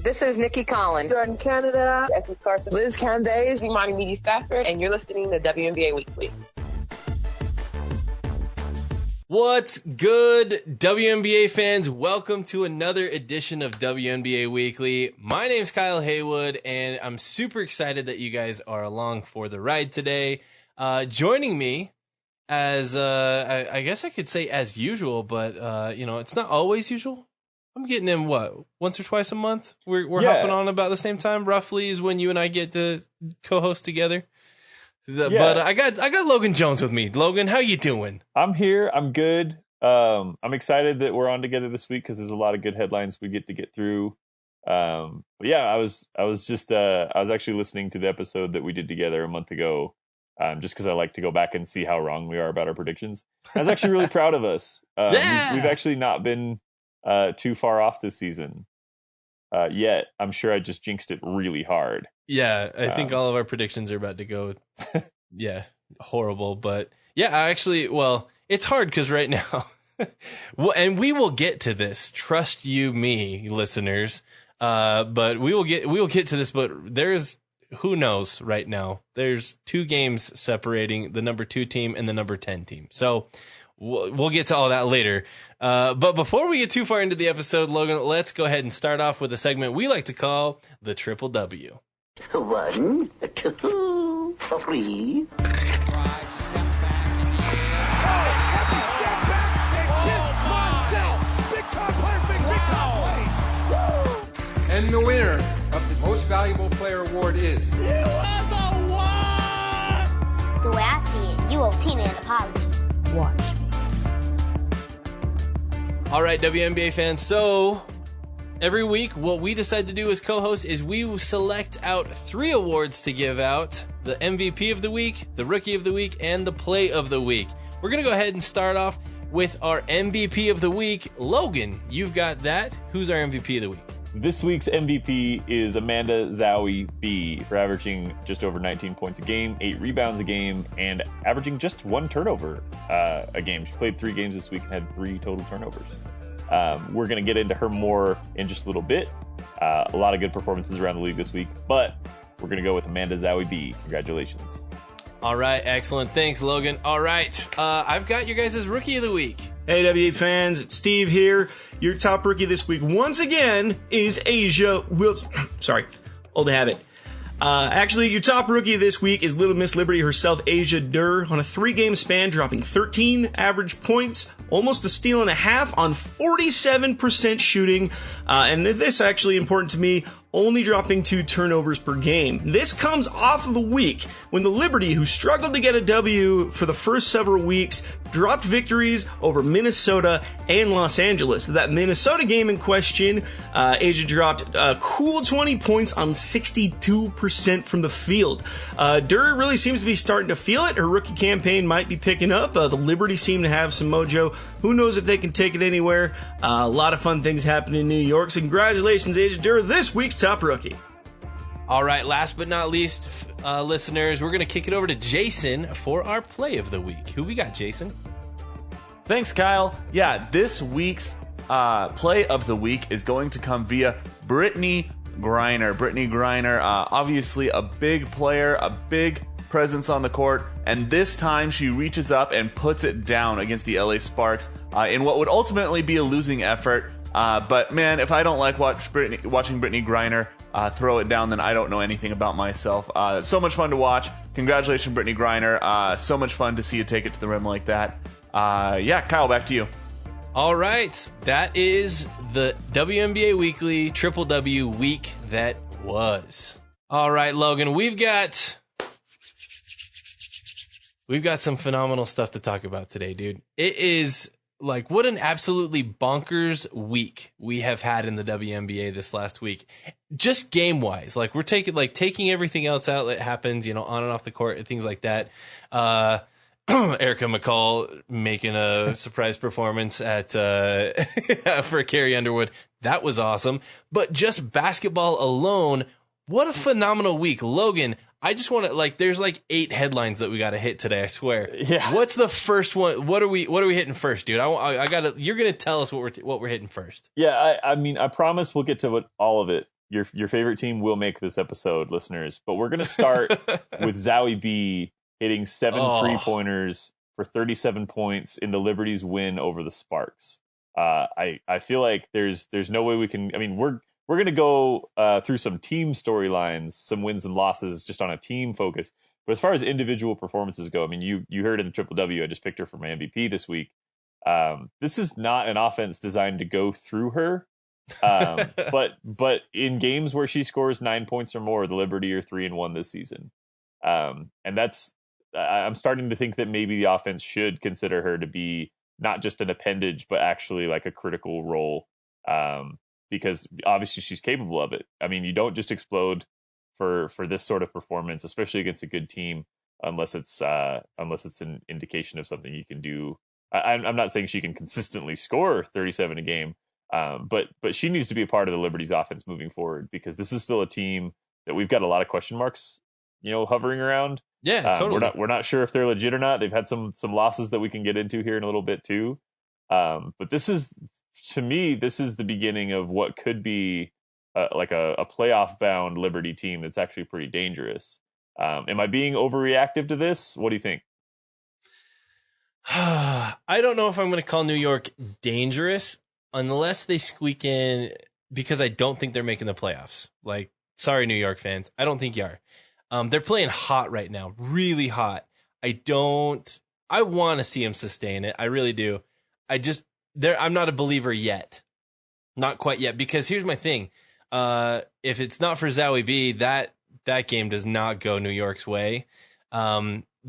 This is Nikki Collins. Jordan Canada. Essence Carson. Liz Candace. Imani Media Stafford. And you're listening to WNBA Weekly. What's good, WNBA fans? Welcome to another edition of WNBA Weekly. My name's Kyle Haywood, and I'm super excited that you guys are along for the ride today. Joining me, as I guess I could say as usual, but it's not always usual. I'm getting in once or twice a month. We're hopping on about the same time, roughly, is when you and I get to co-host together. But I got Logan Jones with me. Logan, how you doing? I'm here. I'm good. I'm excited that we're on together this week because there's a lot of good headlines we get to get through. But yeah, I was actually listening to the episode that we did together a month ago, just because I like to go back and see how wrong we are about our predictions. I was actually really proud of us. We've actually not been too far off this season yet. I'm sure I just jinxed it really hard. Yeah, I think all of our predictions are about to go, horrible. But yeah, it's hard because right now, and we will get to this. Trust you, me, listeners. But we will get to this. But there's, who knows right now? There's 2 games separating the number 2 team and the number 10 team. So we'll get to all that later. But before we get too far into the episode, Logan, let's go ahead and start off with a segment we like to call the Triple W. 1, 2, 3. And the winner of the Most Valuable Player Award is... You are the one! The way I see it, you owe Tina an apology. Watch me. All right, WNBA fans, so every week, what we decide to do as co-hosts is we will select out 3 awards to give out: the MVP of the week, the Rookie of the week, and the Play of the week. We're going to go ahead and start off with our MVP of the week. Logan, you've got that. Who's our MVP of the week? This week's MVP is Amanda Zowie B for averaging just over 19 points a game, 8 rebounds a game, and averaging just 1 turnover a game. She played 3 games this week and had 3 total turnovers. We're going to get into her more in just a little bit. A lot of good performances around the league this week, but we're going to go with Amanda Zowie B. Congratulations. All right, excellent. Thanks, Logan. All right, I've got your guys' Rookie of the Week. Hey, WA fans, it's Steve here. Your top rookie this week, once again, is Asia Wilson. Sorry, old habit. Actually, your top rookie this week is Little Miss Liberty herself, Asia Durr, on a 3-game span, dropping 13 average points, almost a steal and a half on 47% shooting. And this actually important to me, only dropping 2 turnovers per game. This comes off of a week when the Liberty, who struggled to get a W for the first several weeks, dropped victories over Minnesota and Los Angeles. That Minnesota game in question, Asia dropped a cool 20 points on 62% from the field. Durr really seems to be starting to feel it. Her rookie campaign might be picking up. The Liberty seem to have some mojo. Who knows if they can take it anywhere? A lot of fun things happening in New York. So congratulations, Asia Durr, this week's top rookie. All right, last but not least, listeners, we're going to kick it over to Jason for our Play of the Week. Who we got, Jason? Thanks, Kyle. Yeah, this week's Play of the Week is going to come via Brittney Griner. Brittney Griner, obviously a big player, a big presence on the court, and this time she reaches up and puts it down against the LA Sparks in what would ultimately be a losing effort. But man, if I don't like watching Brittney Griner throw it down, then I don't know anything about myself. It's so much fun to watch. Congratulations, Brittney Griner. So much fun to see you take it to the rim like that. Kyle, back to you. All right, that is the WNBA Weekly Triple W week that was. All right, Logan, we've got some phenomenal stuff to talk about today, dude. It is like, what an absolutely bonkers week we have had in the WNBA this last week. Just game wise, like we're taking everything else out that happens, on and off the court and things like that. Erica McCall making a surprise performance at for Carrie Underwood. That was awesome. But just basketball alone, what a phenomenal week. Logan, I just want to, there's 8 headlines that we got to hit today, I swear. Yeah. What's the first one? What are we hitting first, dude? You're going to tell us what we're hitting first. Yeah, I mean, I promise we'll get to all of it. your favorite team will make this episode, listeners. But we're going to start with Zowie B hitting 7 3-pointers for 37 points in the Liberty's win over the Sparks. I feel like there's no way we can. I mean, we're going to go through some team storylines, some wins and losses, just on a team focus. But as far as individual performances go, I mean, you heard in the Triple W, I just picked her for my MVP this week. This is not an offense designed to go through her. But in games where she scores 9 points or more, the Liberty are 3-1 this season. And I'm starting to think that maybe the offense should consider her to be not just an appendage, but actually like a critical role. Because obviously she's capable of it. I mean, you don't just explode for this sort of performance, especially against a good team, unless it's an indication of something you can do. I'm not saying she can consistently score 37 a game, but she needs to be a part of the Liberty's offense moving forward, because this is still a team that we've got a lot of question marks, hovering around. Yeah, totally. We're not sure if they're legit or not. They've had some losses that we can get into here in a little bit too. But this is, to me, this is the beginning of what could be like a playoff bound Liberty team that's actually pretty dangerous. Am I being overreactive to this? What do you think? I don't know if I'm going to call New York dangerous unless they squeak in, because I don't think they're making the playoffs. Like, sorry, New York fans, I don't think you are. They're playing hot right now, really hot. I want to see them sustain it. I really do. I'm not a believer yet. Not quite yet, because here's my thing. If it's not for Zowie B, that game does not go New York's way.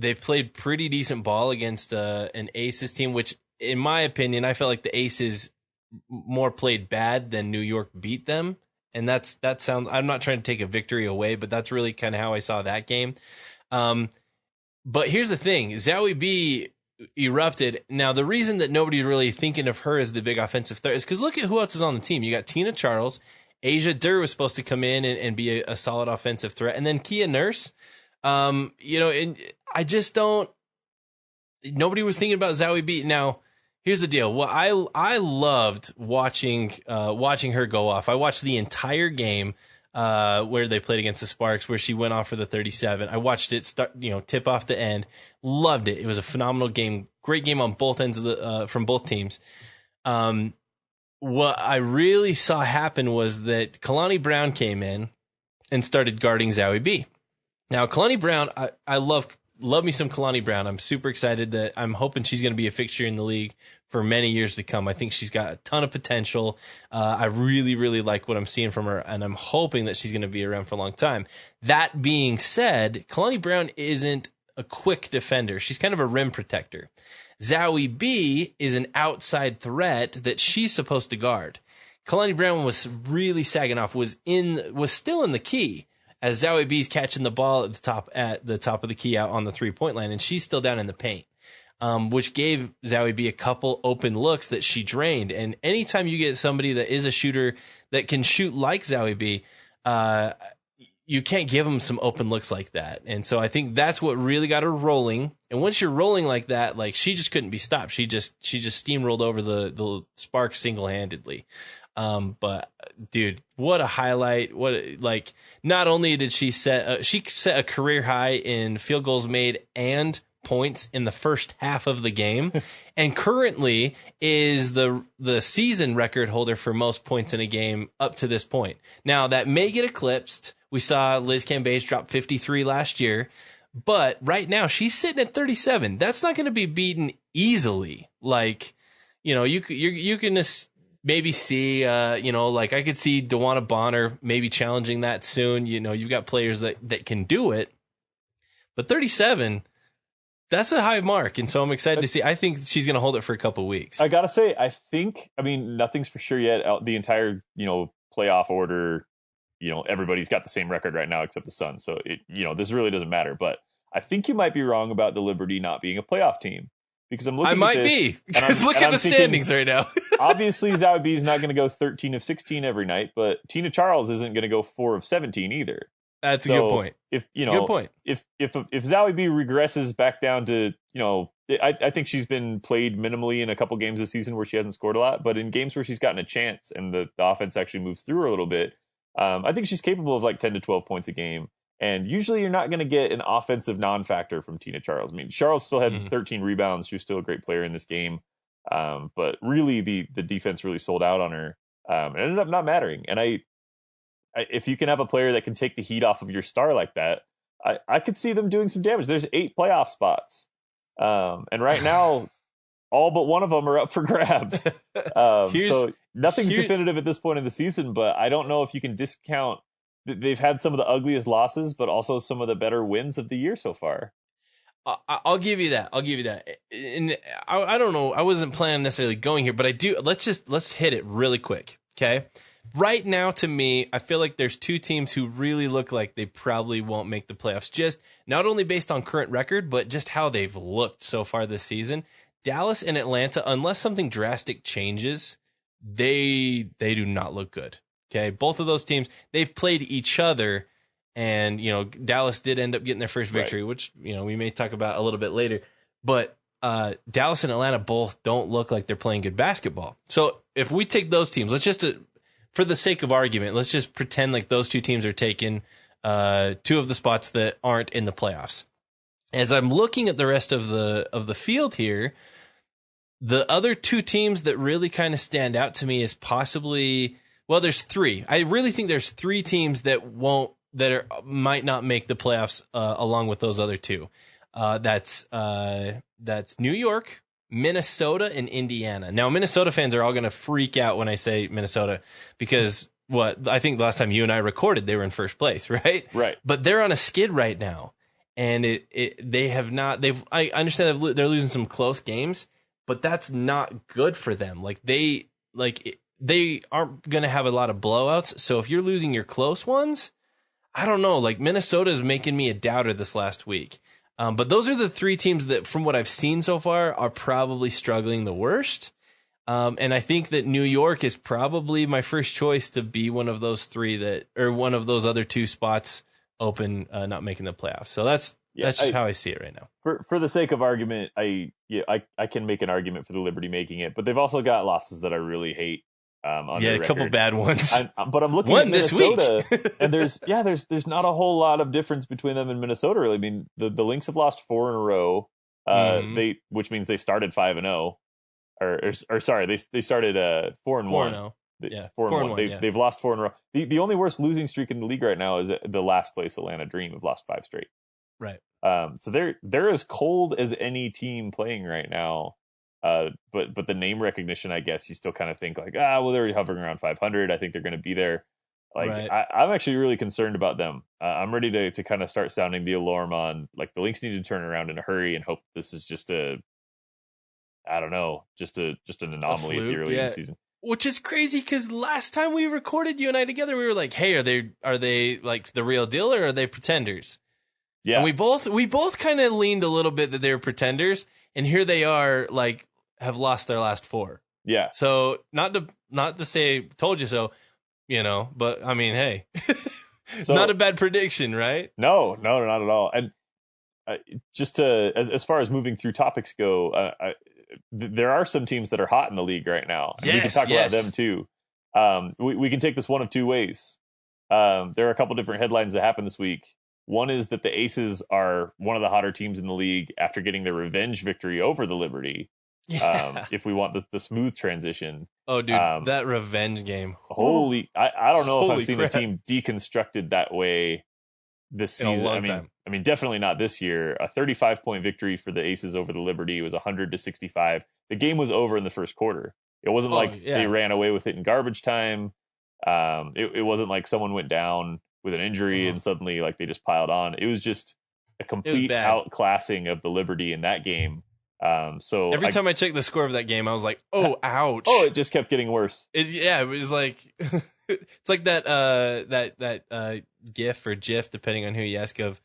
They played pretty decent ball against an Aces team, which, in my opinion, I felt like the Aces more played bad than New York beat them. And that sounds, I'm not trying to take a victory away, but that's really kind of how I saw that game. But here's the thing. Zowie B erupted. Now, the reason that nobody's really thinking of her as the big offensive threat is because look at who else is on the team. You got Tina Charles. Asia Durr was supposed to come in and be a solid offensive threat. And then Kia Nurse, and I just don't, nobody was thinking about Zowie B. Now, here's the deal. Well, I loved watching her go off. I watched the entire game where they played against the Sparks, where she went off for the 37. I watched it start, tip off to end. Loved it. It was a phenomenal game. Great game on both ends of the from both teams. What I really saw happen was that Kalani Brown came in and started guarding Zowie B. Now, Kalani Brown, I love me some Kalani Brown. I'm super excited that I'm hoping she's going to be a fixture in the league for many years to come. I think she's got a ton of potential. I really, really like what I'm seeing from her, and I'm hoping that she's going to be around for a long time. That being said, Kalani Brown isn't a quick defender. She's kind of a rim protector. Zowie B is an outside threat that she's supposed to guard. Kalani Brown was really sagging off, was still in the key as Zowie B's catching the ball at the top of the key out on the 3-point line, and she's still down in the paint, which gave Zowie B a couple open looks that she drained. And anytime you get somebody that is a shooter that can shoot like Zowie B, you can't give them some open looks like that. And so I think that's what really got her rolling. And once you're rolling like that, like, she just couldn't be stopped. She just steamrolled over the Sparks single-handedly. But dude, what a highlight. Not only did she set a career high in field goals made and points in the first half of the game, and currently is the season record holder for most points in a game up to this point. Now, that may get eclipsed. We saw Liz Cambage drop 53 last year, but right now she's sitting at 37. That's not going to be beaten easily. Like, you can maybe see, like, I could see DeWanna Bonner maybe challenging that soon. You've got players that can do it, but 37, that's a high mark. And so I'm excited to see. I think she's going to hold it for a couple of weeks. I got to say, nothing's for sure yet. The entire, playoff order, everybody's got the same record right now except the Suns. So this really doesn't matter, but I think you might be wrong about the Liberty not being a playoff team. Because I'm looking at this, because look at the standings right now. Obviously, Zowie B is not going to go 13 of 16 every night, but Tina Charles isn't going to go 4 of 17 either. That's a good point. If good point. If Zowie B regresses back down to, I think she's been played minimally in a couple games this season where she hasn't scored a lot, but in games where she's gotten a chance and the offense actually moves through her a little bit, I think she's capable of like 10 to 12 points a game. And usually you're not going to get an offensive non-factor from Tina Charles. I mean, Charles still had 13 rebounds. She was still a great player in this game. But really the defense really sold out on her. It ended up not mattering. And if you can have a player that can take the heat off of your star like that, I could see them doing some damage. There's 8 playoff spots. And right now, all but one of them are up for grabs. So nothing's definitive at this point in the season, but I don't know if you can discount. They've had some of the ugliest losses, but also some of the better wins of the year so far. I'll give you that. And I don't know. I wasn't planning necessarily going here, but I do. Let's hit it really quick. Okay. Right now, to me, I feel like there's 2 teams who really look like they probably won't make the playoffs. Just not only based on current record, but just how they've looked so far this season. Dallas and Atlanta, unless something drastic changes, they do not look good. Okay, both of those teams, they've played each other, and Dallas did end up getting their first victory, which we may talk about a little bit later. But Dallas and Atlanta both don't look like they're playing good basketball. So if we take those teams, let's just, for the sake of argument, let's just pretend like those 2 teams are taking 2 of the spots that aren't in the playoffs. As I'm looking at the rest of the field here, the other 2 teams that really kind of stand out to me is possibly. Well, there's 3. I really think there's 3 teams that might not make the playoffs along with those other 2. That's New York, Minnesota, and Indiana. Now, Minnesota fans are all going to freak out when I say Minnesota because I think the last time you and I recorded, they were in first place, right? Right. But they're on a skid right now, and they have not. I understand they're losing some close games, but that's not good for them. They aren't going to have a lot of blowouts. So if you're losing your close ones, I don't know. Like Minnesota is making me a doubter this last week. But those are the 3 teams that, from what I've seen so far, are probably struggling the worst. And I think that New York is probably my first choice to be one of those 3 or one of those other 2 spots open, not making the playoffs. So that's just how I see it right now. For the sake of argument, I can make an argument for the Liberty making it, but they've also got losses that I really hate. A couple bad ones. But I'm looking at Minnesota, this week. And there's not a whole lot of difference between them and Minnesota. Really, I mean, the Lynx have lost 4 in a row. Which means they started 5-0, or sorry, they started 4-1. 4-1. They've lost 4 in a row. The only worst losing streak in the league right now is the last place Atlanta Dream have lost 5 straight. Right. So they're as cold as any team playing right now. But the name recognition, I guess you still kind of think like, they're hovering around 500. I think they're going to be there. I'm actually really concerned about them. I'm ready to kind of start sounding the alarm on like the Lynx need to turn around in a hurry and hope this is just an anomaly at the early in the season. Which is crazy because last time we recorded you and I together, we were like, hey, are they like the real deal or are they pretenders? Yeah. And we both kind of leaned a little bit that they were pretenders, and here they are, like, have lost their last 4. Yeah. So not to say told you so, but I mean, hey, so, not a bad prediction, right? No, not at all. And just to as far as moving through topics go, there are some teams that are hot in the league right now. And we can talk about them too. We can take this one of 2 ways. There are a couple different headlines that happened this week. One is that the Aces are one of the hotter teams in the league after getting their revenge victory over the Liberty. Yeah. If we want the smooth transition. Oh, dude, that revenge game. I don't know if I've seen a team deconstructed that way this season. In a long time. I mean, definitely not this year. A 35-point victory for the Aces over the Liberty was 100-65. The game was over in the first quarter. It wasn't they ran away with it in garbage time. It wasn't like someone went down with an injury and suddenly like they just piled on. It was just a complete outclassing of the Liberty in that game. So every time I checked the score of that game, I was like, "Oh, ouch!" Oh, it just kept getting worse. It was like it's like that GIF or GIF, depending on who you ask. Of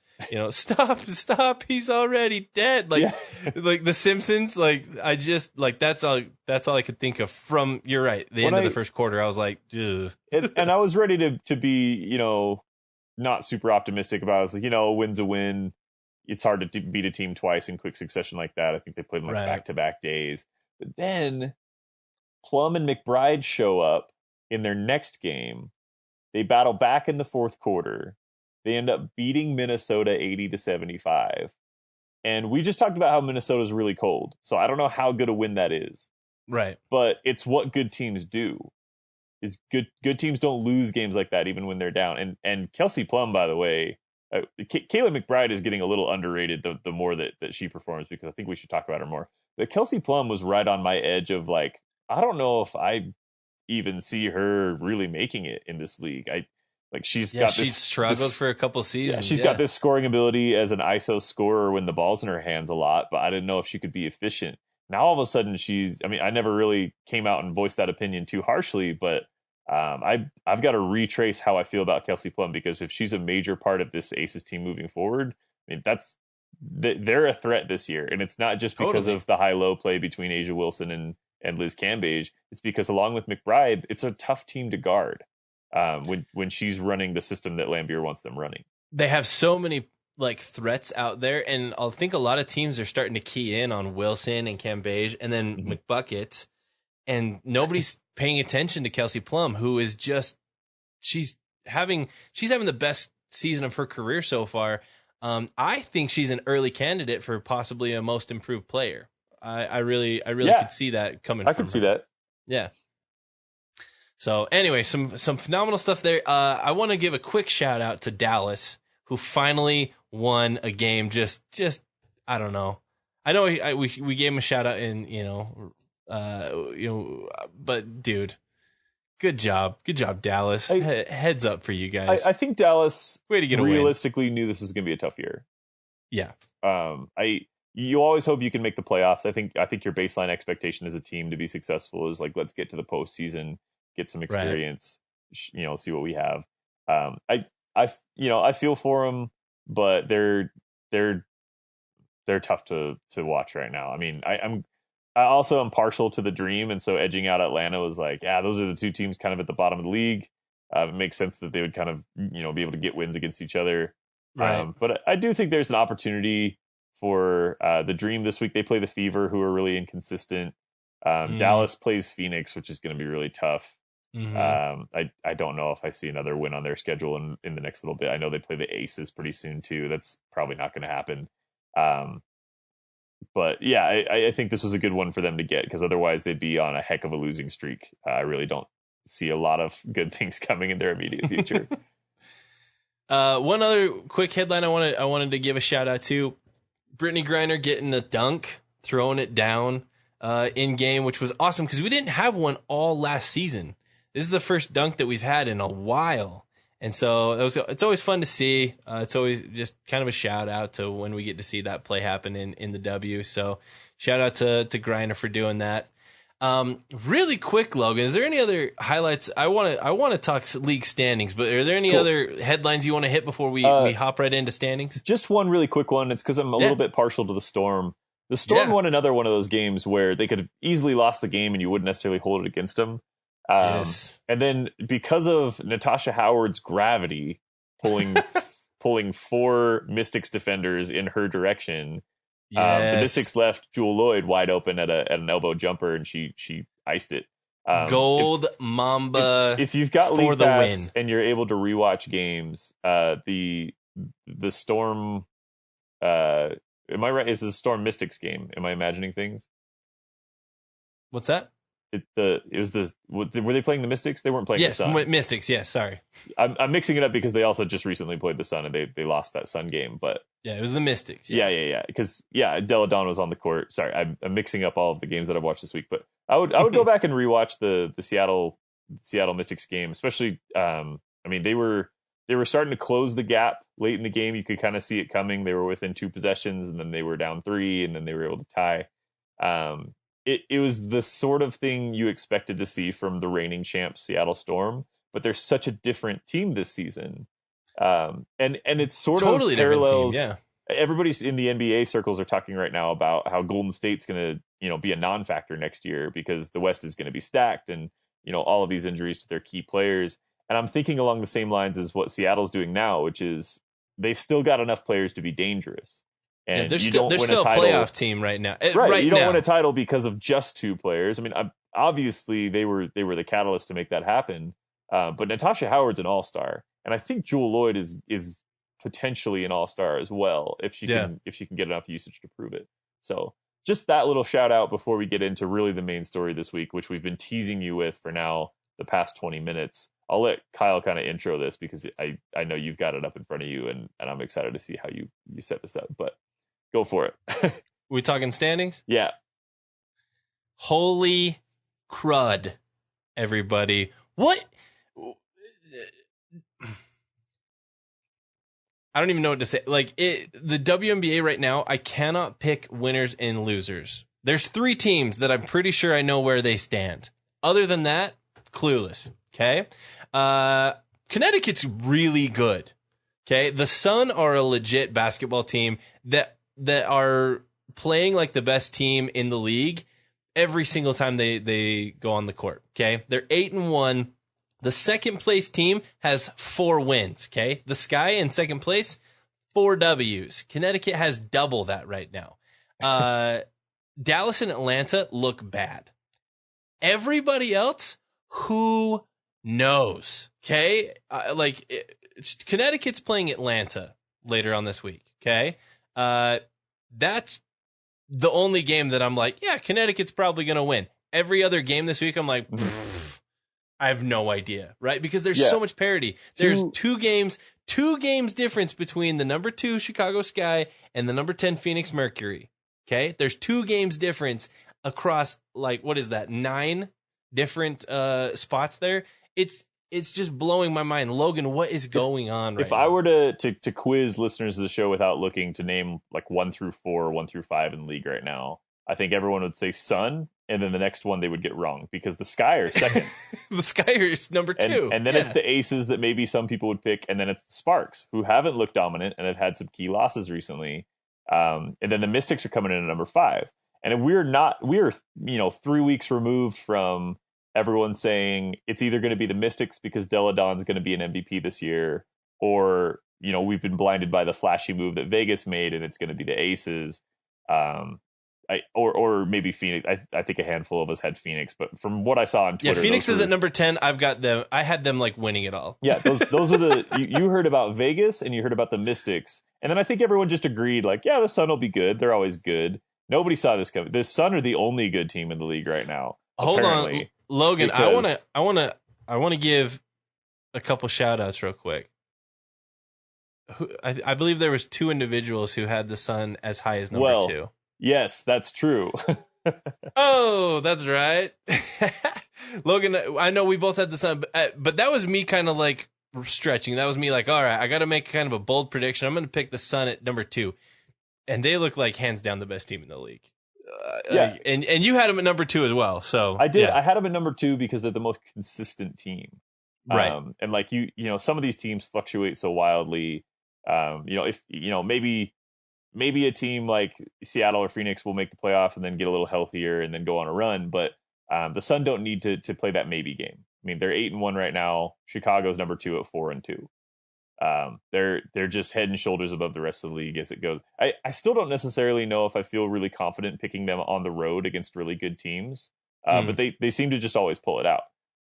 stop, he's already dead. Like like The Simpsons. Like I just like that's all I could think of from. You're right. The end of the first quarter, I was like, ugh. And I was ready to be not super optimistic about it. I was like, a win's a win. It's hard to beat a team twice in quick succession like that. I think they played them like back-to-back days. But then Plum and McBride show up in their next game, They battle back in the fourth quarter. They end up beating Minnesota 80-75. And we just talked about how Minnesota's really cold. So I don't know how good a win that is. Right. But it's what good teams do. Is good teams don't lose games like that even when they're down. And Kelsey Plum, by the way, Kayla McBride is getting a little underrated the more that she performs, because I think we should talk about her more. But Kelsey Plum was right on my edge of like, I don't know if I even see her really making it in this league. She's struggled for a couple seasons. She's got this scoring ability as an ISO scorer when the ball's in her hands a lot, but I didn't know if she could be efficient. Now all of a sudden I never really came out and voiced that opinion too harshly, but I've got to retrace how I feel about Kelsey Plum, because if she's a major part of this Aces team moving forward, I mean, they're a threat this year. And it's not just because of the high-low play between Asia Wilson and Liz Cambage. It's because along with McBride, it's a tough team to guard when she's running the system that Lambier wants them running. They have so many threats out there, and I think a lot of teams are starting to key in on Wilson and Cambage and then McBucket, and nobody's paying attention to Kelsey Plum, who is just she's having the best season of her career so far. I think she's an early candidate for possibly a most improved player. I really could see that coming. I could see that. Yeah. So anyway, some phenomenal stuff there. I want to give a quick shout out to Dallas, who finally won a game. Just I don't know. I know we gave him a shout out but dude, good job, Dallas. Heads up for you guys. I think Dallas way to get realistically knew this was going to be a tough year. Yeah. You always hope you can make the playoffs. I think your baseline expectation as a team to be successful is let's get to the postseason, get some experience, see what we have. I feel for them, but they're tough to watch right now. I mean, I also am partial to the Dream, and so edging out Atlanta was those are the two teams kind of at the bottom of the league. It makes sense that they would kind of be able to get wins against each other. Right. But I do think there's an opportunity for the Dream this week. They play the Fever, who are really inconsistent. Dallas plays Phoenix, which is going to be really tough. I don't know if I see another win on their schedule in the next little bit. I know they play the Aces pretty soon too. That's probably not going to happen. But yeah, I think this was a good one for them to get, because otherwise they'd be on a heck of a losing streak. I really don't see a lot of good things coming in their immediate future. One other quick headline I wanted to give a shout out to: Brittney Griner getting a dunk, throwing it down in game, which was awesome because we didn't have one all last season. This is the first dunk that we've had in a while. And so it's always fun to see. It's always just kind of a shout out to when we get to see that play happen in the W. So shout out to Griner for doing that. Really quick, Logan, is there any other highlights? I want to talk league standings, but are there any other headlines you want to hit before we hop right into standings? Just one really quick one. It's because I'm a little bit partial to the Storm. The Storm won another one of those games where they could have easily lost the game and you wouldn't necessarily hold it against them. Yes. And then because of Natasha Howard's gravity pulling 4 Mystics defenders in her direction, the Mystics left Jewel Lloyd wide open at an elbow jumper, and she iced it. Gold Mamba. If you've got for League the Pass win, and you're able to rewatch games, the Storm. Am I right? Is the Storm Mystics game? Am I imagining things? What's that? Were they playing the Mystics? They weren't playing the Sun. Mystics. Yes, sorry. I'm mixing it up because they also just recently played the Sun and they lost that Sun game. But yeah, it was the Mystics. Yeah. Because Della Dawn was on the court. Sorry, I'm mixing up all of the games that I've watched this week. But I would go back and rewatch the Seattle Mystics game, especially. They were starting to close the gap late in the game. You could kind of see it coming. They were within 2 possessions, and then they were down 3, and then they were able to tie. It was the sort of thing you expected to see from the reigning champ Seattle Storm, but they're such a different team this season. And it's sort totally of parallels. Different team, yeah. Everybody's in the NBA circles are talking right now about how Golden State's going to, be a non-factor next year because the West is going to be stacked and, all of these injuries to their key players. And I'm thinking along the same lines as what Seattle's doing now, which is they've still got enough players to be dangerous. And they're still a playoff team right now. Right, you don't win a title because of just 2 players. I mean, obviously they were the catalyst to make that happen. But Natasha Howard's an all-star, and I think Jewel Lloyd is potentially an all-star as well if she can get enough usage to prove it. So just that little shout out before we get into really the main story this week, which we've been teasing you with for now the past 20 minutes. I'll let Kyle kind of intro this because I know you've got it up in front of you, and I'm excited to see how you set this up, but go for it. We talking standings? Yeah. Holy crud, everybody. What? I don't even know what to say. Like, the WNBA right now, I cannot pick winners and losers. There's 3 teams that I'm pretty sure I know where they stand. Other than that, clueless. Okay? Connecticut's really good. Okay? The Sun are a legit basketball team that are playing like the best team in the league every single time they go on the court. Okay? They're 8-1. The second place team has 4 wins, okay? The Sky in second place, 4 W's. Connecticut has double that right now. Dallas and Atlanta look bad. Everybody else, who knows, okay? Connecticut's playing Atlanta later on this week, okay? That's the only game that I'm like, yeah, Connecticut's probably going to win. Every other game this week, I'm like, I have no idea, right? Because there's so much parity. There's two games difference between the number 2 Chicago Sky and the number 10 Phoenix Mercury. Okay, there's 2 games difference across, like, what is that? 9 different spots there. It's just blowing my mind. Logan, what is going on right now? If I were to quiz listeners of the show without looking to name like 1 through 4, 1 through 5 in the league right now, I think everyone would say Sun. And then the next one they would get wrong because the Sky are second. The Sky is number 2. And then it's the Aces that maybe some people would pick. And then it's the Sparks, who haven't looked dominant and have had some key losses recently. And then the Mystics are coming in at number 5. And we're 3 weeks removed from everyone saying it's either going to be the Mystics because Della Don's going to be an MVP this year, or, we've been blinded by the flashy move that Vegas made and it's going to be the Aces. Or maybe Phoenix. I think a handful of us had Phoenix, but from what I saw on Twitter, Phoenix is at number 10. I've got them. I had them like winning it all. Yeah, those were the you heard about Vegas and you heard about the Mystics, and then I think everyone just agreed like, yeah, the Sun will be good. They're always good. Nobody saw this coming. The Sun are the only good team in the league right now. Hold on, Logan. I want to give a couple shout outs real quick. I believe there was 2 individuals who had the Sun as high as number 2. Yes, that's true. Oh, that's right. Logan, I know we both had the Sun, but that was me kind of like stretching. That was me like, all right, I got to make kind of a bold prediction. I'm going to pick the Sun at number 2. And they look like hands down the best team in the league. And you had them at number 2 as well. So I did. Yeah. I had them at number 2 because they're the most consistent team. Right. And like some of these teams fluctuate so wildly. If maybe a team like Seattle or Phoenix will make the playoffs and then get a little healthier and then go on a run. But the Sun don't need to play that maybe game. I mean, they're 8-1 right now. Chicago's number 2 at 4-2. They're just head and shoulders above the rest of the league as it goes. I still don't necessarily know if I feel really confident picking them on the road against really good teams. But they seem to just always pull it out.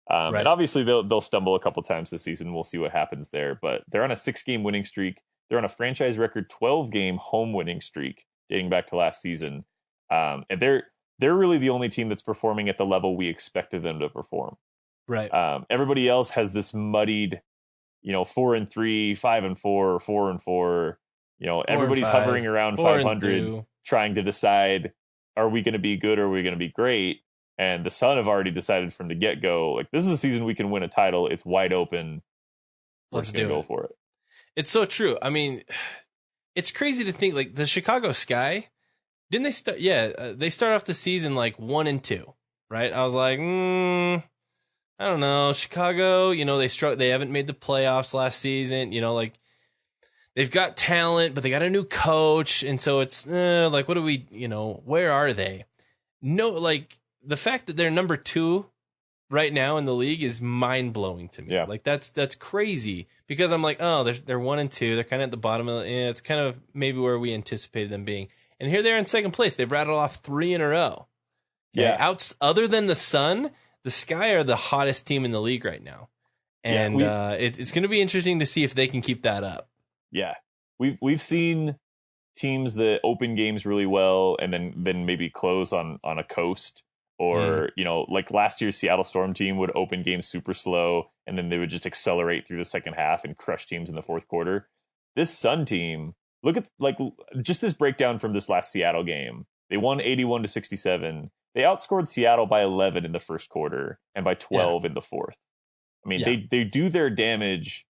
Right. And obviously they'll stumble a couple times this season. We'll see what happens there. But they're on a 6-game winning streak. They're on a franchise record 12-game home winning streak dating back to last season. And they're really the only team that's performing at the level we expected them to perform. Right. Everybody else has this muddied, 4-3, 5-4, 4-4. Everybody's hovering around 500, trying to decide, are we going to be good or are we going to be great? And the Sun have already decided from the get-go, like, this is a season we can win a title. It's wide open. Let's go for it. It's so true. I mean, it's crazy to think, like, the Chicago Sky, didn't they start? Yeah, they start off the season like 1-2, right? I was like, I don't know, Chicago. They haven't made the playoffs last season. Like, they've got talent, but they got a new coach, and so it's like, what do we? Where are they? No, like, the fact that they're number 2 right now in the league is mind blowing to me. Yeah. Like, that's crazy, because I'm like, oh, they're 1-2. They're kind of at the bottom of it's kind of maybe where we anticipated them being. And here they're in second place. They've rattled off 3 in a row. Okay? Yeah. Other than the Sun, the Sky are the hottest team in the league right now. And it's going to be interesting to see if they can keep that up. Yeah, we've seen teams that open games really well and then maybe close on a coast, or like last year's Seattle Storm team would open games super slow and then they would just accelerate through the second half and crush teams in the fourth quarter. This Sun team, look at like just this breakdown from this last Seattle game. They won 81-67. They outscored Seattle by 11 in the first quarter and by 12 in the fourth. I mean, they do their damage.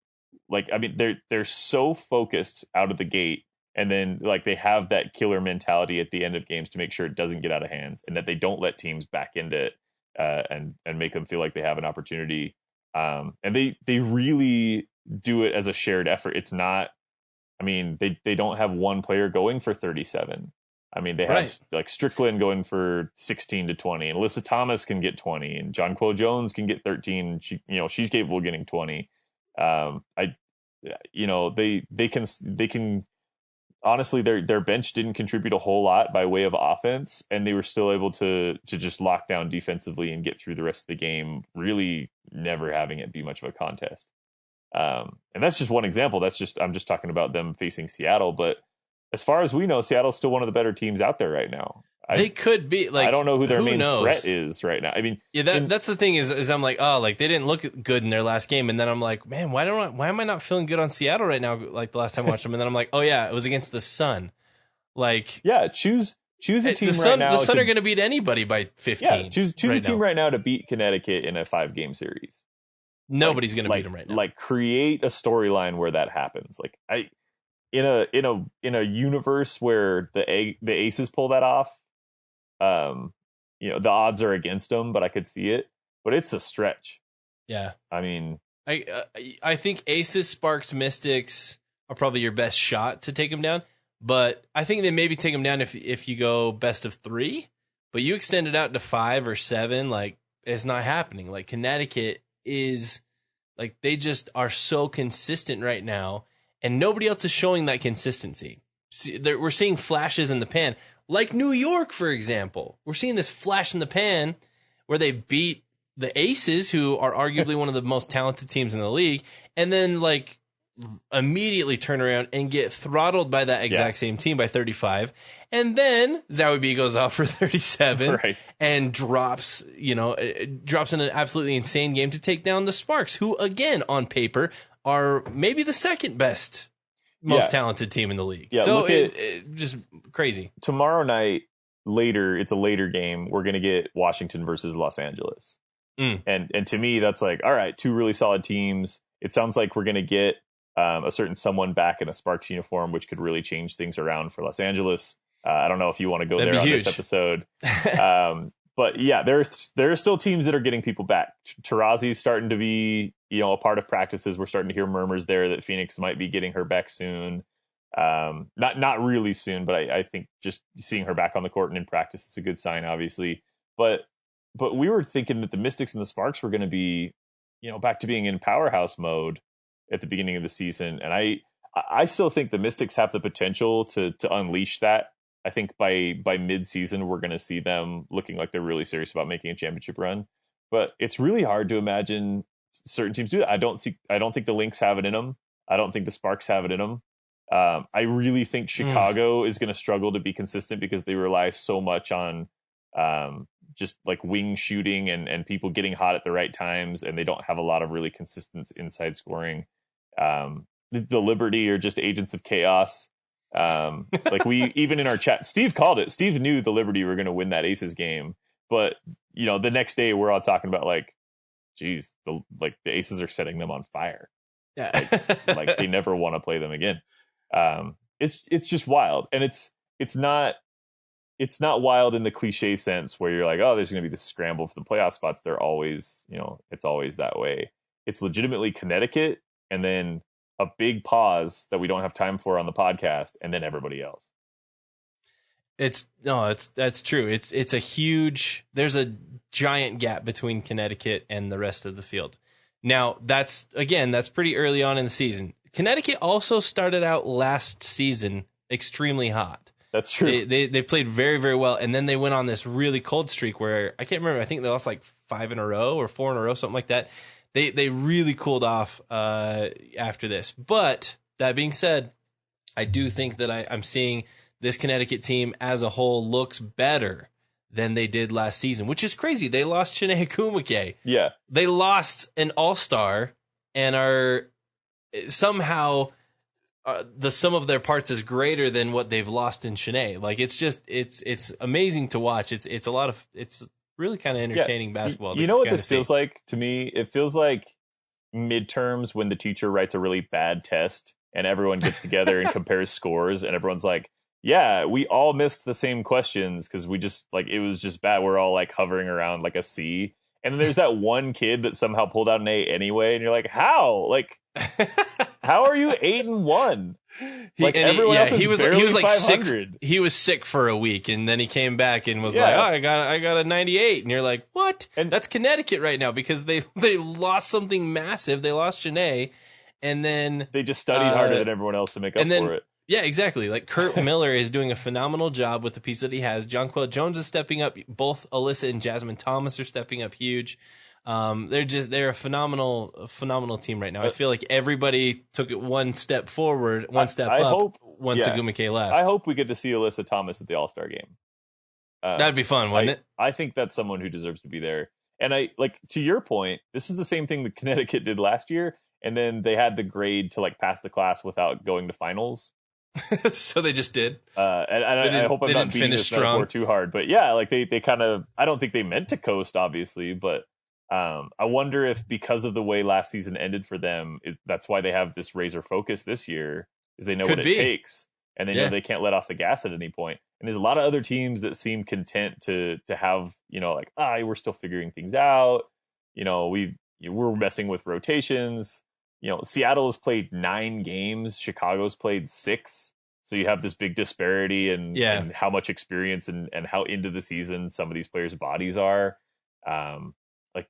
Like, I mean, they're so focused out of the gate, and then like they have that killer mentality at the end of games to make sure it doesn't get out of hand, and that they don't let teams back into it and make them feel like they have an opportunity. And they really do it as a shared effort. It's not. I mean, they don't have one player going for 37. I mean, they have like Strickland going for 16 to 20, and Alyssa Thomas can get 20, and Jonquel Jones can get 13. She's capable of getting 20. They can honestly, their bench didn't contribute a whole lot by way of offense, and they were still able to just lock down defensively and get through the rest of the game, really never having it be much of a contest. And that's just one example. I'm just talking about them facing Seattle, but as far as we know, Seattle's still one of the better teams out there right now. They could be like, I don't know who their main threat is right now. I mean, that's the thing is I'm like, oh, like they didn't look good in their last game, and then I'm like, man, why am I not feeling good on Seattle right now? Like the last time I watched them, and then I'm like, oh yeah, it was against the Sun. Like, yeah, choose a team right now. The Sun are going to beat anybody by 15. Yeah, choose a team right now to beat Connecticut in a 5-game series. Nobody's going to beat them right now. Like, create a storyline where that happens. Like, in a universe where the Aces pull that off, the odds are against them, but I could see it. But it's a stretch. Yeah, I mean, I think Aces, Sparks, Mystics are probably your best shot to take them down. But I think they maybe take them down if you go best of 3. But you extend it out to 5 or 7, like it's not happening. Like Connecticut is like they just are so consistent right now, and nobody else is showing that consistency. We're seeing flashes in the pan, like New York, for example. We're seeing this flash in the pan where they beat the Aces, who are arguably one of the most talented teams in the league, and then like immediately turn around and get throttled by that exact same team by 35. And then Zowie B goes off for 37 and drops in an absolutely insane game to take down the Sparks, who again, on paper, are maybe the second best, most talented team in the league. Yeah, so it just crazy. Tomorrow night, it's a later game. We're going to get Washington versus Los Angeles. And to me, that's like, all right, 2 really solid teams. It sounds like we're going to get a certain someone back in a Sparks uniform, which could really change things around for Los Angeles. I don't know if you want to go there on this episode. But yeah, there are still teams that are getting people back. Tarazi's starting to be, a part of practices. We're starting to hear murmurs there that Phoenix might be getting her back soon. Not really soon, but I think just seeing her back on the court and in practice is a good sign, obviously. But we were thinking that the Mystics and the Sparks were going to be, back to being in powerhouse mode at the beginning of the season. And I still think the Mystics have the potential to unleash that. I think by mid-season, we're going to see them looking like they're really serious about making a championship run. But it's really hard to imagine certain teams do that. I don't think the Lynx have it in them. I don't think the Sparks have it in them. I really think Chicago is going to struggle to be consistent because they rely so much on just like wing shooting and people getting hot at the right times, and they don't have a lot of really consistent inside scoring. The Liberty are just agents of chaos. Like we even in our chat, Steve called it. Steve knew the Liberty were going to win that Aces game, but the next day we're all talking about like, geez, the Aces are setting them on fire. Yeah, like they never want to play them again. It's just wild, and it's not wild in the cliche sense where you're like, oh, there's going to be this scramble for the playoff spots. They're always, it's always that way. It's legitimately Connecticut, and then a big pause that we don't have time for on the podcast, and then everybody else. That's true. There's a giant gap between Connecticut and the rest of the field. Now, that's pretty early on in the season. Connecticut also started out last season extremely hot. That's true. They played very, very well, and then they went on this really cold streak where I can't remember. I think they lost like 5 in a row or 4 in a row, something like that. they really cooled off after this. But that being said, I do think that I'm seeing this Connecticut team as a whole looks better than they did last season, which is crazy. They lost Chiney Kumike. Yeah. They lost an all-star and are somehow the sum of their parts is greater than what they've lost in Chiney. Like, it's just, it's amazing to watch. It's really kind of entertaining basketball. You know what this feels like to me? It feels like midterms when the teacher writes a really bad test and everyone gets together and compares scores and everyone's like, yeah, we all missed the same questions because we just like it was just bad. We're all like hovering around like a C. And then there's that one kid that somehow pulled out an A anyway, and you're like, how? Like, how are you 8-1? Like everyone else is barely he was like 500. sick. He was sick for a week, and then he came back and was like, oh, I got a 98, and you're like, what? And that's Connecticut right now because they lost something massive. They lost Chiney, and then they just studied harder than everyone else to make up for it. Yeah, exactly. Like Kurt Miller is doing a phenomenal job with the piece that he has. Jonquel Jones is stepping up. Both Alyssa and Jasmine Thomas are stepping up huge. They're a phenomenal team right now. I feel like everybody took it one step forward, one step up once Agumike left. I hope we get to see Alyssa Thomas at the All-Star game. That'd be fun, wouldn't it? I think that's someone who deserves to be there. And I like to your point, this is the same thing that Connecticut did last year, and then they had the grade to like pass the class without going to finals. So they just did. And I hope I'm not beating this metaphor too hard, but yeah, like they kind of, I don't think they meant to coast, obviously, but I wonder if because of the way last season ended for them, that's why they have this razor focus this year, is they know what it takes, and they know they can't let off the gas at any point. And there's a lot of other teams that seem content to have, like, we're still figuring things out. We're messing with rotations. Seattle has played 9 games. Chicago's played 6. So you have this big disparity in how much experience and how into the season some of these players' bodies are.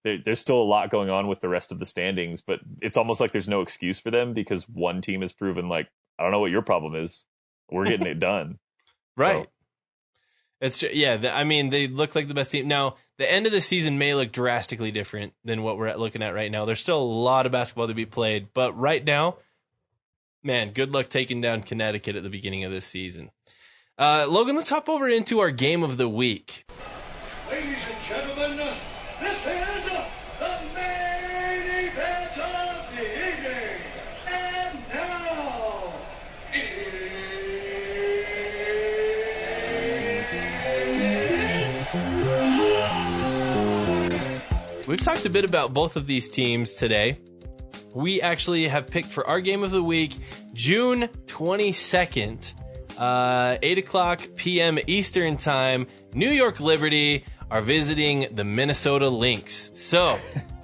There's still a lot going on with the rest of the standings, but it's almost like there's no excuse for them because one team has proven like, I don't know what your problem is. We're getting it done. Right. So. They look like the best team. Now, the end of the season may look drastically different than what we're looking at right now. There's still a lot of basketball to be played, but right now, man, good luck taking down Connecticut at the beginning of this season. Logan, let's hop over into our game of the week. Ladies and gentlemen, this is the main event of the evening. And now, we've talked a bit about both of these teams today. We actually have picked for our game of the week, June 22nd, 8 o'clock p.m. Eastern Time. New York Liberty are visiting the Minnesota Lynx. So,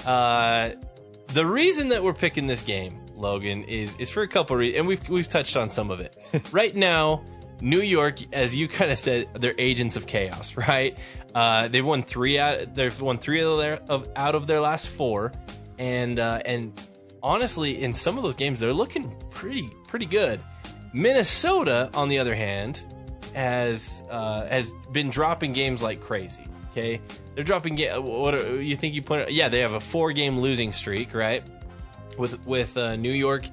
the reason that we're picking this game, Logan, is for a couple reasons, and we've touched on some of it. Right now, New York, as you kind of said, they're agents of chaos, right? They've won 3 out. They've won 3 out of their last 4, and honestly, in some of those games, they're looking pretty good. Minnesota, on the other hand, has been dropping games like crazy. Okay, they're dropping. What you think you put? Yeah, they have a 4-game losing streak, right? With New York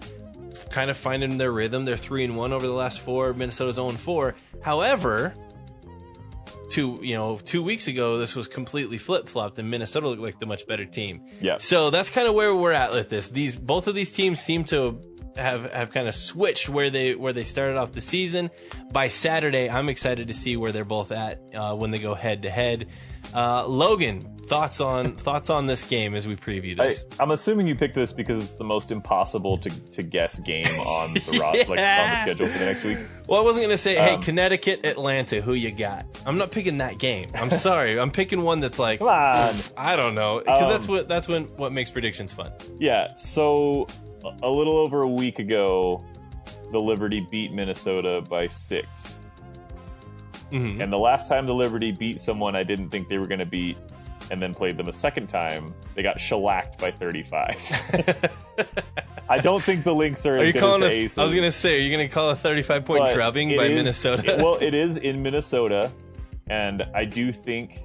kind of finding their rhythm. They're 3-1 over the last 4. Minnesota's 0-4. However, 2 weeks ago, this was completely flip-flopped, and Minnesota looked like the much better team. Yeah. So that's kind of where we're at with this. Both of these teams seem to have kind of switched where they started off the season. By Saturday, I'm excited to see where they're both at when they go head to head. Logan, thoughts on this game as we preview this? I'm assuming you picked this because it's the most impossible to guess game on the on the schedule for the next week. Well, I wasn't going to say, hey, Connecticut, Atlanta, who you got? I'm not picking that game. I'm sorry. I'm picking one that's like, come on. I don't know, because that's what makes predictions fun. Yeah. So a little over a week ago, the Liberty beat Minnesota by 6. Mm-hmm. And the last time the Liberty beat someone I didn't think they were going to beat and then played them a second time, they got shellacked by 35. I don't think the Lynx are as good as the Aces. I was going to say, are you going to call a 35-point drubbing by Minnesota? Well, it is in Minnesota, and I do think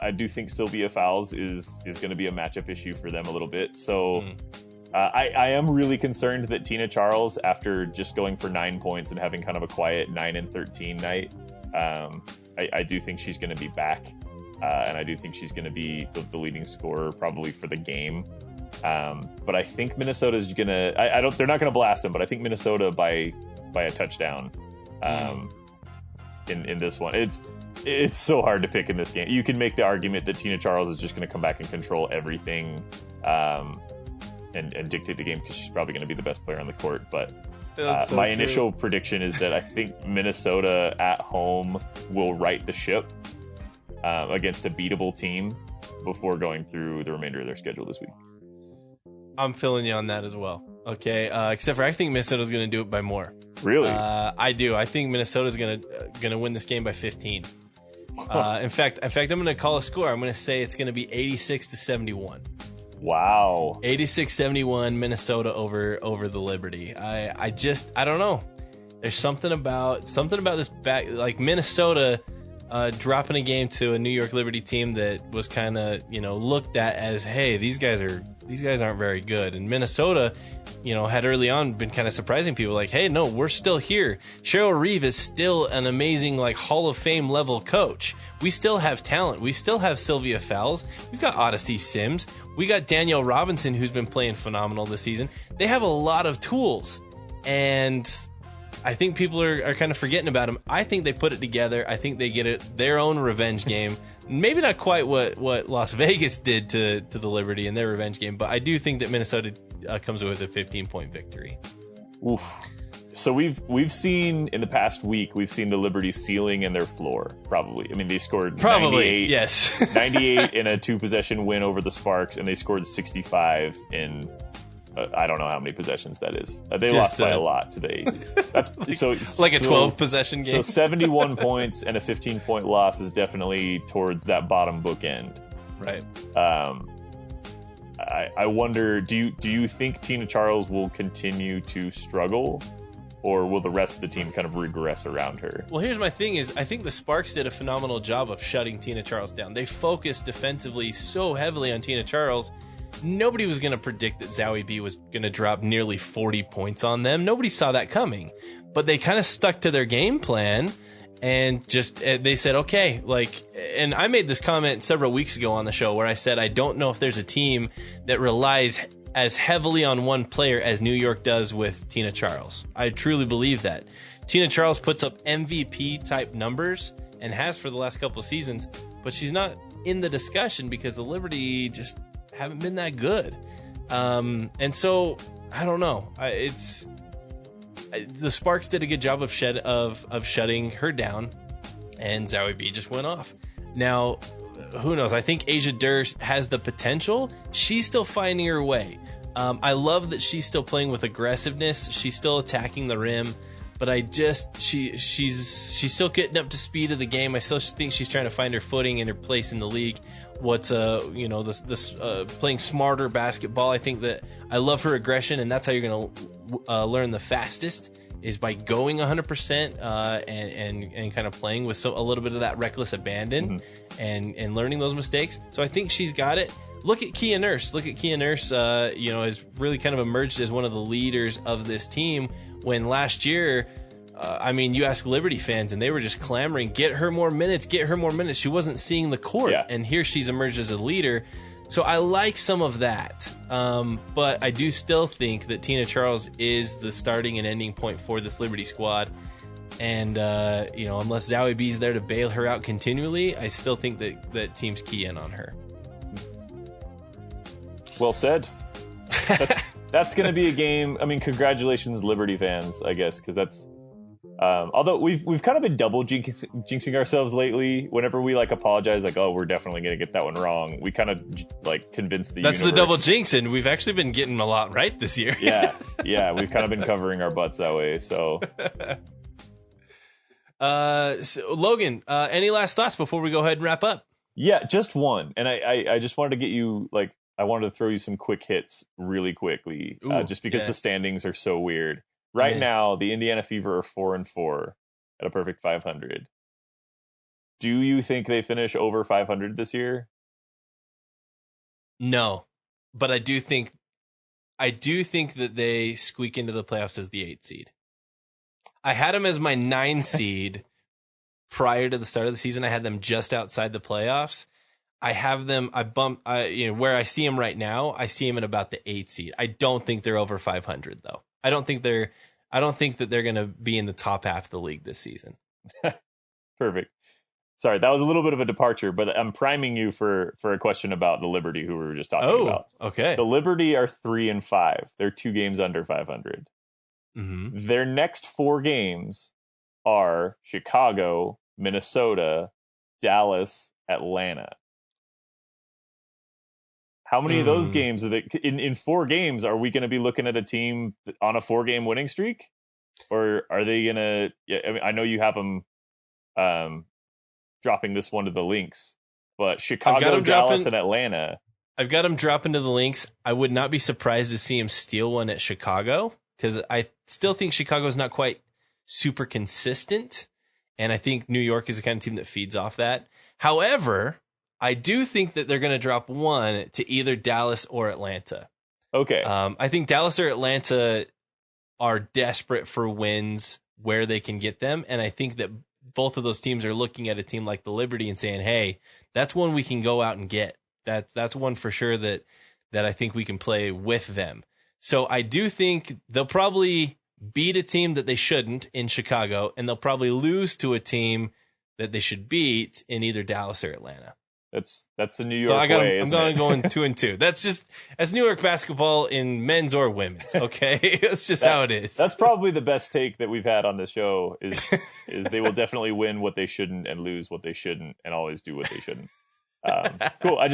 I do think Sylvia Fowles is going to be a matchup issue for them a little bit. So I am really concerned that Tina Charles, after just going for 9 points and having kind of a quiet 9-13 night, I do think she's going to be back. And I do think she's going to be the leading scorer probably for the game. But I think Minnesota's going to, they're not going to blast them, but I think Minnesota by a touchdown in this one. It's so hard to pick in this game. You can make the argument that Tina Charles is just going to come back and control everything and dictate the game because she's probably going to be the best player on the court. But my initial prediction is that I think Minnesota at home will right the ship against a beatable team before going through the remainder of their schedule this week. I'm filling you on that as well. Okay, except for I think Minnesota's going to do it by more. Really? I do. I think Minnesota's going to win this game by 15. In fact, I'm going to call a score. I'm going to say it's going to be 86-71. Wow. 86-71 Minnesota over the Liberty. I don't know. There's something about this back, like Minnesota dropping a game to a New York Liberty team that was kind of, looked at as, hey, these guys aren't very good. And Minnesota, had early on been kind of surprising people, like, hey, no, we're still here. Cheryl Reeve is still an amazing, like, Hall of Fame level coach. We still have talent. We still have Sylvia Fowles. We've got Odyssey Sims. We got Danielle Robinson, who's been playing phenomenal this season. They have a lot of tools, and I think people are kind of forgetting about them. I think they put it together. I think they get their own revenge game. Maybe not quite what Las Vegas did to the Liberty in their revenge game, but I do think that Minnesota comes away with a 15-point victory. Oof. So we've seen in the past week, we've seen the Liberty ceiling and their floor, probably. I mean, they scored 98, yes. 98 in a 2-possession win over the Sparks, and they scored 65 in I don't know how many possessions that is. They lost by a lot today. That's like a 12-possession game. So 71 points and a 15-point loss is definitely towards that bottom bookend. Right. I wonder, do you think Tina Charles will continue to struggle, or will the rest of the team kind of regress around her? Well, here's my thing is I think the Sparks did a phenomenal job of shutting Tina Charles down. They focused defensively so heavily on Tina Charles. Nobody was going to predict that Zowie B was going to drop nearly 40 points on them. Nobody saw that coming. But they kind of stuck to their game plan and just they said, okay, and I made this comment several weeks ago on the show where I said I don't know if there's a team that relies as heavily on one player as New York does with Tina Charles. I truly believe that. Tina Charles puts up MVP type numbers and has for the last couple of seasons, but she's not in the discussion because the Liberty just haven't been that good. And so I don't know. The Sparks did a good job of shutting her down, and Zowie B just went off. Now, who knows? I think Asia Durr has the potential. She's still finding her way. I love that she's still playing with aggressiveness. She's still attacking the rim, but she's still getting up to speed of the game. I still think she's trying to find her footing and her place in the league. What's playing smarter basketball. I think that I love her aggression, and that's how you're going to learn the fastest is by going 100% and kind of playing with a little bit of that reckless abandon and learning those mistakes. So I think she's got it. Look at Kia Nurse. Has really kind of emerged as one of the leaders of this team. When last year, you ask Liberty fans, and they were just clamoring, get her more minutes. She wasn't seeing the court, and here she's emerged as a leader. So I like some of that, but I do still think that Tina Charles is the starting and ending point for this Liberty squad. And, unless Zowie B's there to bail her out continually, I still think that teams key in on her. Well said. That's going to be a game. I mean, congratulations, Liberty fans, I guess, because that's. Although we've kind of been double jinxing ourselves lately. Whenever we apologize, we're definitely going to get that one wrong. We kind of convince the That's universe. the double jinx, and we've actually been getting a lot right this year. yeah, we've kind of been covering our butts that way. So, Logan, any last thoughts before we go ahead and wrap up? Yeah, just one, and I just wanted to get you I wanted to throw you some quick hits really quickly, just because the standings are so weird. Right now, the Indiana Fever are 4-4 at a perfect 500. Do you think they finish over 500 this year? No, but I do think that they squeak into the playoffs as the 8 seed. I had them as my 9 seed prior to the start of the season. I had them just outside the playoffs. I have them. Where I see them right now. I see them at about the 8 seed. I don't think they're over 500 though. I don't think that they're going to be in the top half of the league this season. Perfect. Sorry, that was a little bit of a departure, but I'm priming you for a question about the Liberty, who we were just talking about. Okay. The Liberty are 3-5. They're 2 games under 500. Mm-hmm. Their next 4 games are Chicago, Minnesota, Dallas, Atlanta. How many of those games are in 4 games are we going to be looking at a team on a 4-game winning streak? Or are they going to, I mean, I know you have them dropping this one to the links, but Chicago, Dallas, and Atlanta. I've got them dropping to the links. I would not be surprised to see him steal one at Chicago, because I still think Chicago's not quite super consistent. And I think New York is the kind of team that feeds off that. However, I do think that they're going to drop one to either Dallas or Atlanta. Okay. I think Dallas or Atlanta are desperate for wins where they can get them. And I think that both of those teams are looking at a team like the Liberty and saying, hey, that's one we can go out and get. That's one for sure that I think we can play with them. So I do think they'll probably beat a team that they shouldn't in Chicago, and they'll probably lose to a team that they should beat in either Dallas or Atlanta. That's the New York way. I'm going 2-2. That's New York basketball in men's or women's. Okay, that's just how it is. That's probably the best take that we've had on the show. Is they will definitely win what they shouldn't and lose what they shouldn't, and always do what they shouldn't. Cool. I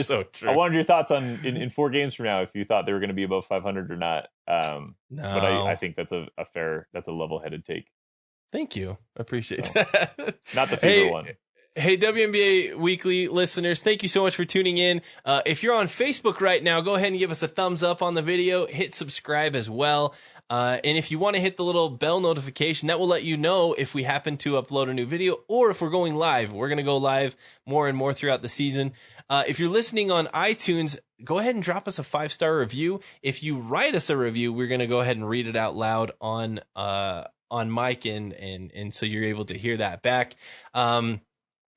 wanted your thoughts on in 4 games from now, if you thought they were going to be above 500 or not. No, but I think that's a level-headed take. Thank you. I appreciate that. Not the favorite one. Hey, WNBA Weekly listeners, thank you so much for tuning in. If you're on Facebook right now, go ahead and give us a thumbs up on the video. Hit subscribe as well. And if you want to hit the little bell notification, that will let you know if we happen to upload a new video or if we're going live. We're going to go live more and more throughout the season. If you're listening on iTunes, go ahead and drop us a 5-star review. If you write us a review, we're going to go ahead and read it out loud on mic, and so you're able to hear that back.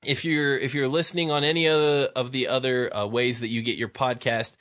If you're listening on any of the other ways that you get your podcast,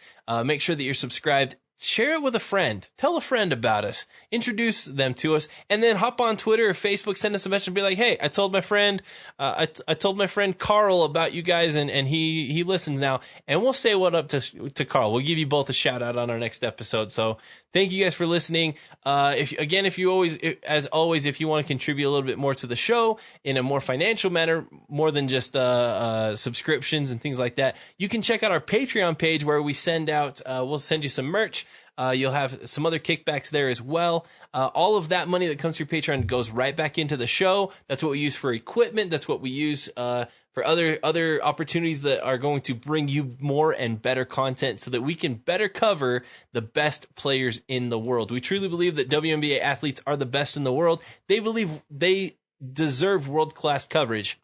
make sure that you're subscribed. Share it with a friend. Tell a friend about us. Introduce them to us, and then hop on Twitter or Facebook. Send us a message and be like, "Hey, I told my friend, I told my friend Carl about you guys, and he listens now." And we'll say what up to Carl. We'll give you both a shout out on our next episode. So thank you guys for listening. If you want to contribute a little bit more to the show in a more financial manner, more than just subscriptions and things like that, you can check out our Patreon page where we send out. We'll send you some merch. You'll have some other kickbacks there as well. All of that money that comes through Patreon goes right back into the show. That's what we use for equipment. That's what we use for other opportunities that are going to bring you more and better content so that we can better cover the best players in the world. We truly believe that WNBA athletes are the best in the world. They believe they deserve world-class coverage.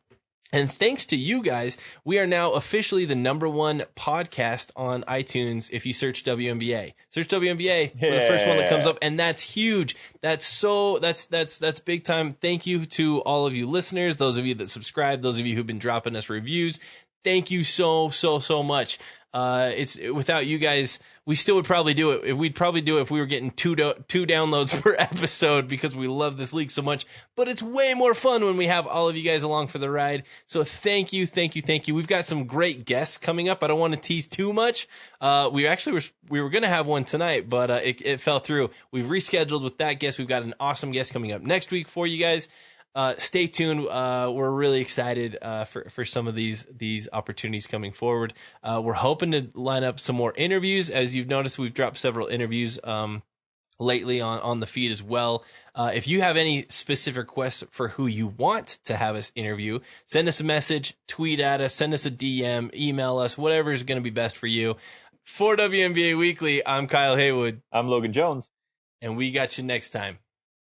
And thanks to you guys, we are now officially the #1 podcast on iTunes. If you search WNBA, we're the first one that comes up, and that's huge. That's big time. Thank you to all of you listeners, those of you that subscribe, those of you who've been dropping us reviews. Thank you so much. It's without you guys, we still would probably do it. We'd probably do it if we were getting two downloads per episode, because we love this league so much. But it's way more fun when we have all of you guys along for the ride. So thank you. We've got some great guests coming up. I don't want to tease too much. We were going to have one tonight, but it fell through. We've rescheduled with that guest. We've got an awesome guest coming up next week for you guys. Stay tuned. We're really excited for some of these opportunities coming forward. We're hoping to line up some more interviews. As you've noticed, we've dropped several interviews lately on the feed as well. If you have any specific requests for who you want to have us interview, send us a message, tweet at us, send us a DM, email us, whatever is going to be best for you. For WNBA Weekly, I'm Kyle Haywood. I'm Logan Jones. And we got you next time.